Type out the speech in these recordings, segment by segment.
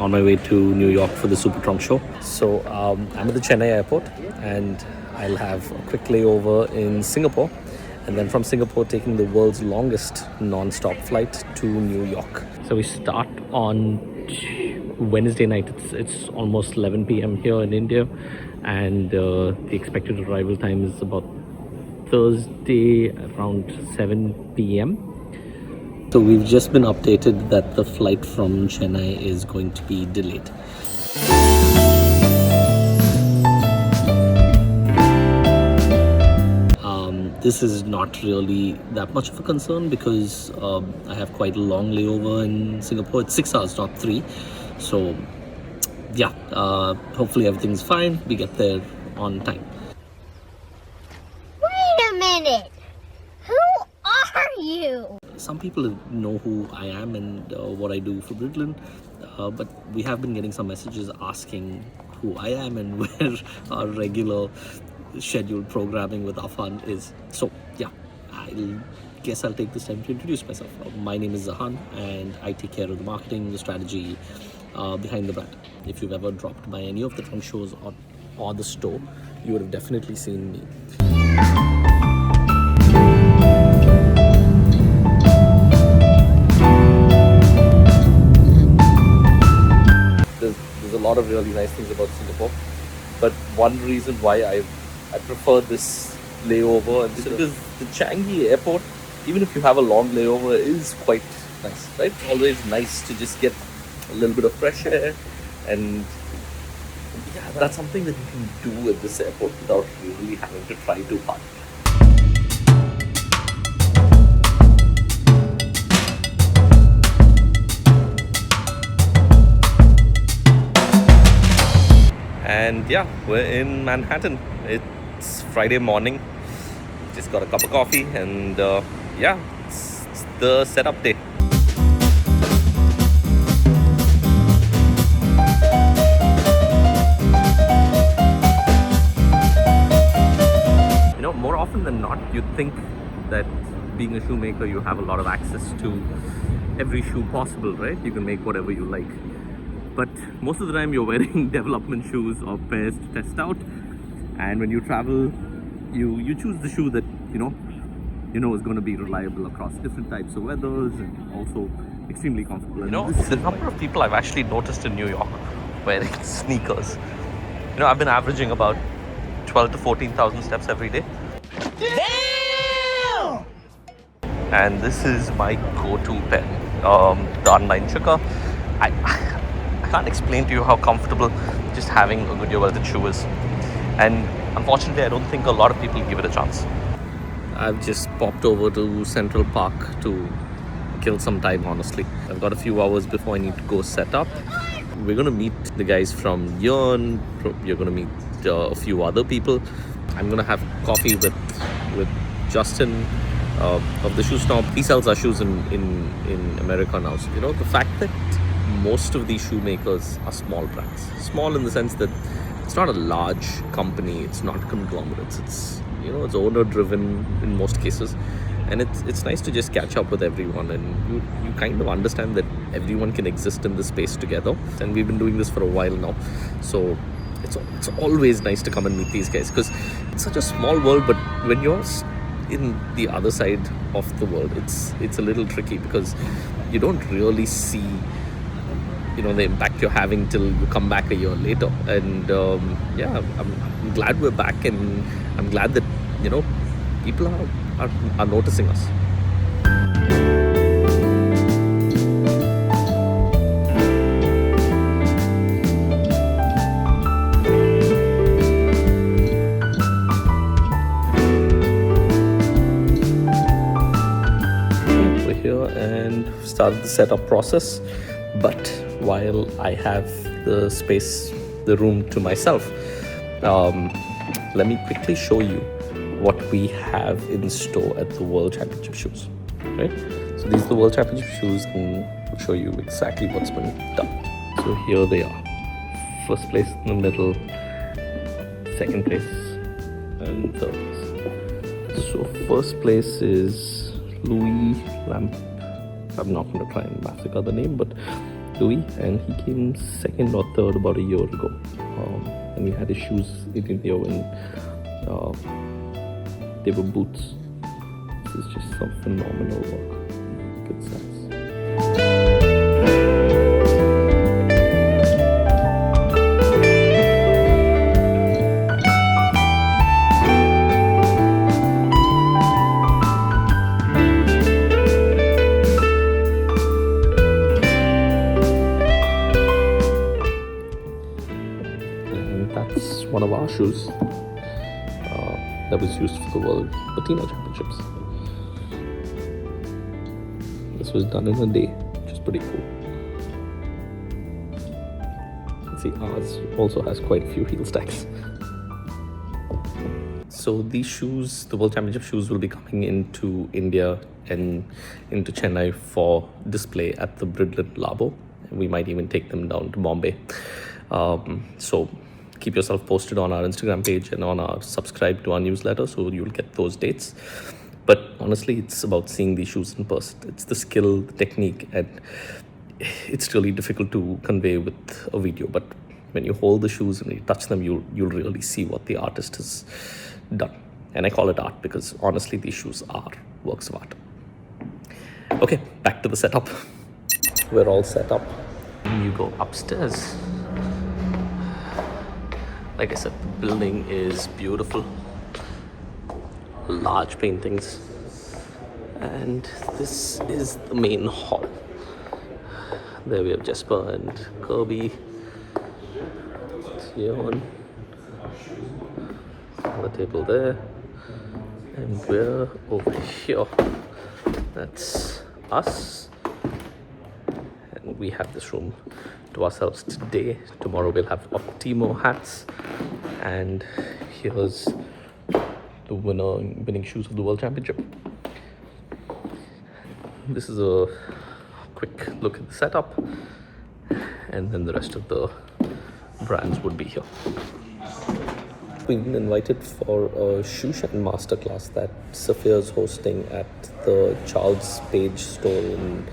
on my way to New York for the Super Trunk show. So I'm at the Chennai airport and I'll have a quick layover in Singapore, and then from Singapore taking the world's longest non-stop flight to New York. So we start on Wednesday night. It's almost 11 p.m. here in India, and the expected arrival time is about Thursday around 7 p.m. So we've just been updated that the flight from Chennai is going to be delayed. This is not really that much of a concern because I have quite a long layover in Singapore. It's 6 hours, not 3. So yeah, hopefully everything's fine. We get there on time. Wait a minute! Who are you? Some people know who I am and what I do for Bridlen, but we have been getting some messages asking who I am and where our regular scheduled programming with our fun is. So yeah, I guess I'll take this time to introduce myself. My name is Zahan and I take care of the marketing, the strategy behind the brand. If you've ever dropped by any of the trunk shows or the store, you would have definitely seen me. There's a lot of really nice things about Singapore, but one reason why I prefer this layover is because the Changi airport, even if you have a long layover, is quite nice, right? It's always nice to just get a little bit of fresh air, and yeah, that's something that you can do at this airport without really having to try too hard. And yeah, we're in Manhattan. It's Friday morning. Just got a cup of coffee and yeah, it's the setup day. You know, more often than not, you'd think that being a shoemaker, you have a lot of access to every shoe possible, right? You can make whatever you like. But most of the time you're wearing development shoes or pairs to test out, and when you travel, you choose the shoe that you know is going to be reliable across different types of weathers and also extremely comfortable. You know, the number of people I've actually noticed in New York wearing sneakers. You know, I've been averaging about 12 to 14,000 steps every day. Damn! And this is my go-to pair, the Unline Chukka. I can't explain to you how comfortable just having a Goodyear Welted shoe is, and unfortunately I don't think a lot of people give it a chance. I've just popped over to Central Park to kill some time, honestly. I've got a few hours before I need to go set up. We're going to meet the guys from Yearn. You're going to meet a few other people. I'm going to have coffee with Justin of the Shoe Snob. He sells our shoes in America now. So, you know, the fact that most of these shoemakers are small brands. Small in the sense that it's not a large company, it's not conglomerates, it's, you know, it's owner driven in most cases, and it's nice to just catch up with everyone, and you kind of understand that everyone can exist in this space together, and we've been doing this for a while now, so it's always nice to come and meet these guys because it's such a small world. But when you're in the other side of the world, it's a little tricky because you don't really see, you know, the impact you're having till you come back a year later. And yeah, I'm glad we're back, and I'm glad that, you know, people are noticing us. We're here and started the setup process, but while I have the space, the room to myself, let me quickly show you what we have in store at the World Championship shoes. Right? So these are the World Championship shoes, and I'll show you exactly what's been done. So here they are. First place in the middle, second place, and third place. So first place is Louis Lamp. I'm not going to try and massacre the name, but Louis, and he came second or third about a year ago. And he had his shoes in India when they were boots. This is just some phenomenal work. Good sense. That's one of our shoes that was used for the World Patina Championships. This was done in a day, which is pretty cool. You can see ours also has quite a few heel stacks. So these shoes, the World Championship shoes, will be coming into India and into Chennai for display at the Bridlen Labo. We might even take them down to Bombay. So keep yourself posted on our Instagram page and on our subscribe to our newsletter, so you'll get those dates. But honestly, it's about seeing these shoes in person. It's the skill, the technique, and it's really difficult to convey with a video. But when you hold the shoes and you touch them, you'll really see what the artist has done. And I call it art because honestly, these shoes are works of art. Okay, back to the setup. We're all set up. You go upstairs. Like I said, the building is beautiful. Large paintings. And this is the main hall. There we have Jesper and Kirby. Sion. The table there. And we're over here. That's us. And we have this room to ourselves today. Tomorrow we'll have Optimo hats. And here's the winning shoes of the World Championship. This is a quick look at the setup, and then the rest of the brands would be here. We've been invited for a shoe shine masterclass that Sophia is hosting at the Charles Page store in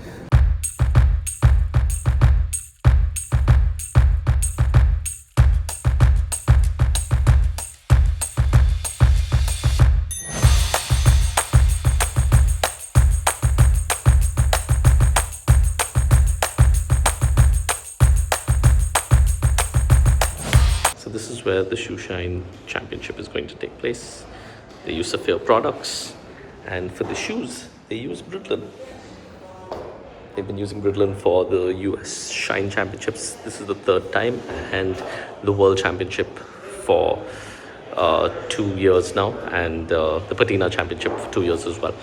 This is where the Shoe Shine Championship is going to take place. They use Sophia products, and for the shoes, they use Bridlen. They've been using Bridlen for the US Shine Championships. This is the third time, and the World Championship for 2 years now, and the Patina Championship for 2 years as well.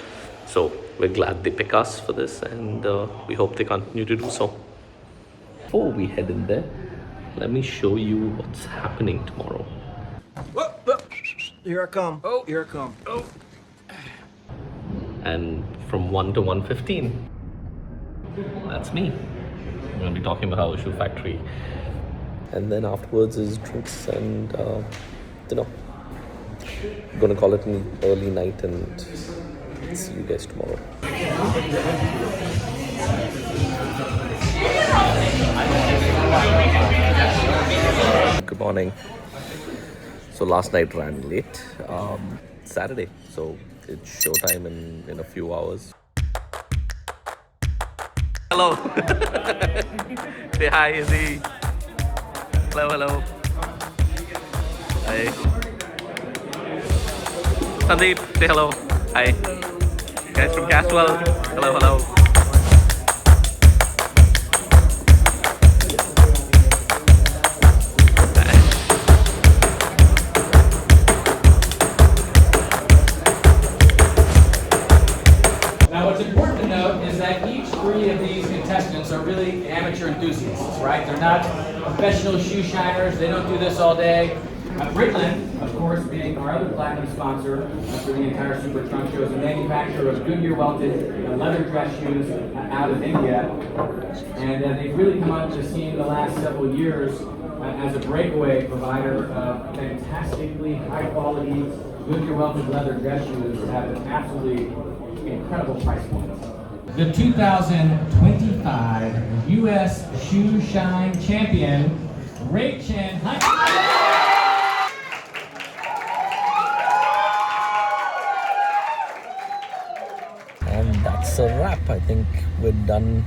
So we're glad they pick us for this, and we hope they continue to do so. Before we head in there, let me show you what's happening tomorrow. Whoa, whoa. Here I come. Oh, here I come. Oh. And from 1 to 1:15, that's me. I'm going to be talking about our shoe factory. And then afterwards is drinks and dinner. I'm going to call it an early night and see you guys tomorrow. Good morning. So last night ran late. Saturday, so it's showtime in a few hours. Hello. Say hi, Izzy. Hello, hello. Hi. Sandeep, say hello. Hi. Guys from Castwell. Hello, hello. What's important to note is that each three of these contestants are really amateur enthusiasts, right? They're not professional shoe shiners. They don't do this all day. Bridlen, of course, being our other platinum sponsor for the entire Super Trunk Show, is a manufacturer of Goodyear Welted leather dress shoes out of India. And they've really come onto the scene the last several years as a breakaway provider of fantastically high-quality Goodyear Welted leather dress shoes that have an absolutely incredible price point. The 2025 U.S. Shoe Shine Champion, Ray Chen. And that's a wrap. I think we're done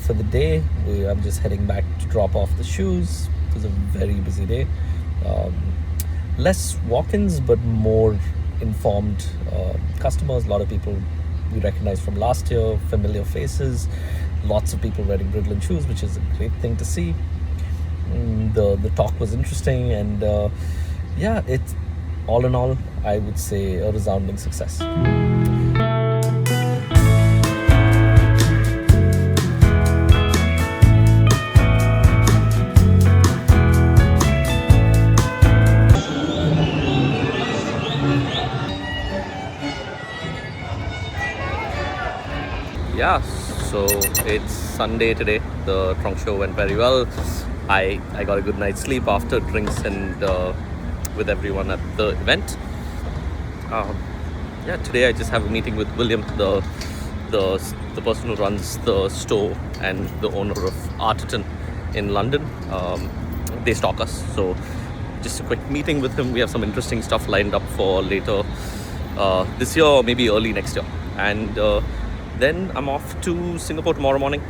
for the day. I'm just heading back to drop off the shoes. It was a very busy day. Less walk-ins, but more informed customers. A lot of people we recognize from last year, familiar faces. Lots of people wearing Bridlen shoes, which is a great thing to see. The talk was interesting, and yeah, it's all in all, I would say a resounding success. Yeah, so it's Sunday today. The trunk show went very well. I got a good night's sleep after drinks and with everyone at the event. Yeah, today I just have a meeting with William, the person who runs the store and the owner of Artitan in London. They stock us, so just a quick meeting with him. We have some interesting stuff lined up for later this year or maybe early next year. And then I'm off to Singapore tomorrow morning.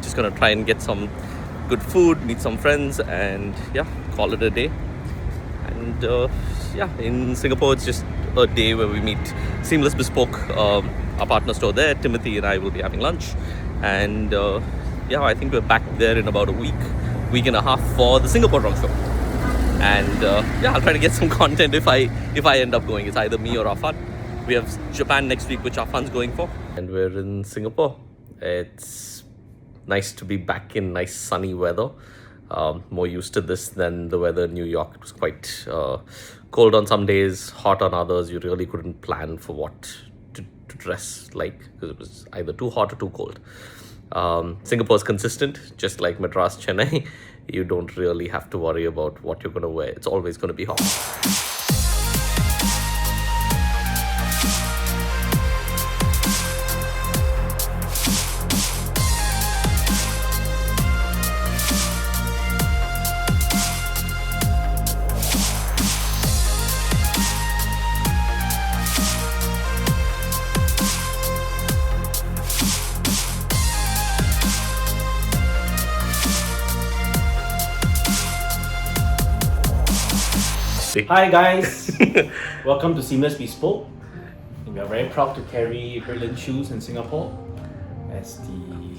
Just gonna try and get some good food, meet some friends, and yeah, call it a day. And yeah, in Singapore it's just a day where we meet Seamless Bespoke, our partner store there. Timothy and I will be having lunch, and yeah, I think we're back there in about a week and a half for the Singapore trunk show. And yeah, I'll try to get some content if I end up going. It's either me or Afan. We have Japan next week, which Afan's going for. And we're in Singapore. It's nice to be back in nice sunny weather. More used to this than the weather in New York. It was quite cold on some days, hot on others. You really couldn't plan for what to dress like because it was either too hot or too cold. Singapore's consistent, just like Madras, Chennai. You don't really have to worry about what you're going to wear. It's always going to be hot. Hi guys, welcome to Seamless Bespoke. We are very proud to carry Bridlen Shoes in Singapore as the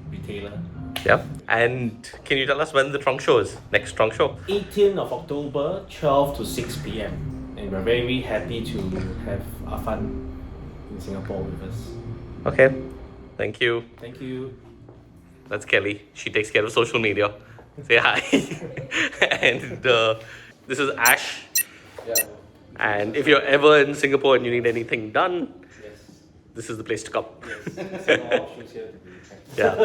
retailer. Yeah, and can you tell us when the trunk show is? Next trunk show? 18th of October, 12 to 6 p.m. And we're very happy to have Afan in Singapore with us. Okay, thank you. Thank you. That's Kelly. She takes care of social media. Say hi. And this is Ash. Yeah. And if you're ever in Singapore and you need anything done, Yes. this is the place to come. Yes. Some more shoes here to be checked. Yeah.